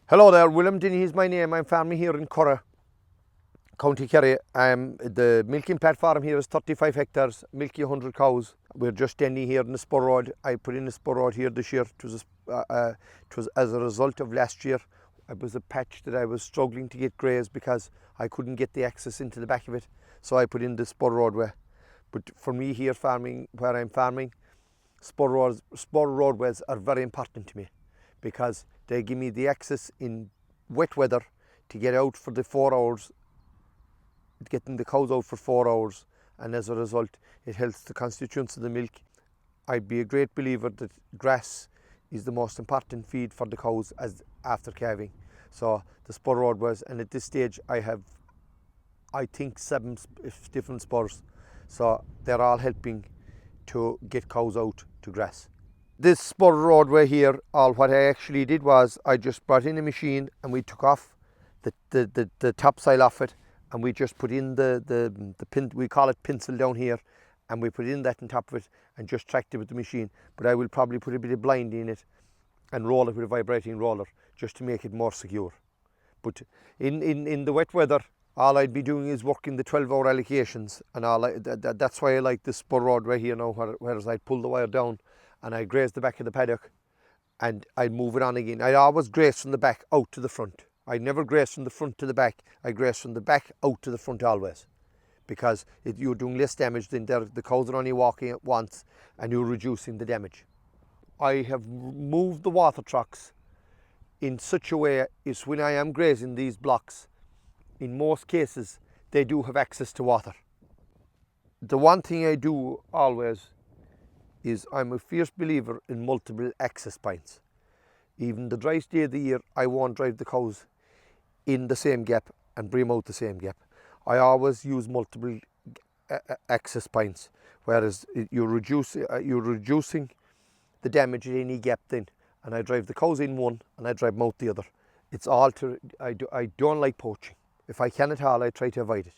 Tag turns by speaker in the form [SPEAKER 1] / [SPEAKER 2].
[SPEAKER 1] Hello there, William Dennehy is my name. I'm farming here in Currow, County Kerry. The milking platform here is 35 hectares, milky 100 cows. We're just standing here in the Spur road. I put in the Spur road here this year. It was as a result of last year. It was a patch that I was struggling to get grazed because I couldn't get the access into the back of it. So I put in the Spur roadway. But for me here farming, where I'm farming, Spur roadways are very important to me, because they give me the access in wet weather to get out for the 4 hours, getting the cows out for 4 hours, and as a result it helps the constituents of the milk. I'd be a great believer that grass is the most important feed for the cows as after calving. So the spur roadways, and at this stage I have, I think, 7 different spurs, so they're all helping to get cows out to grass. This spur roadway here, what I actually did was I just brought in a machine and we took off the topsoil off it, and we just put in the pin, we call it pencil down here, and we put in that on top of it and just tracked it with the machine. But I will probably put a bit of blind in it and roll it with a vibrating roller just to make it more secure. But in the wet weather, all I'd be doing is working the 12-hour allocations, and that's why I like this spur roadway here now, whereas I'd pull the wire down and I graze the back of the paddock and I'd move it on again. I'd always graze from the back out to the front. I never graze from the front to the back. I graze from the back out to the front always, because you're doing less damage than the cows are only walking at once, and you're reducing the damage. I have moved the water trucks in such a way is when I am grazing these blocks, in most cases they do have access to water. The one thing I do always is I'm a fierce believer in multiple access points. Even the driest day of the year, I won't drive the cows in the same gap and bring them out the same gap. I always use multiple access points, whereas you're reducing the damage at any gap then. And I drive the cows in one and I drive them out the other. It's all to, I don't like poaching. If I can at all, I try to avoid it.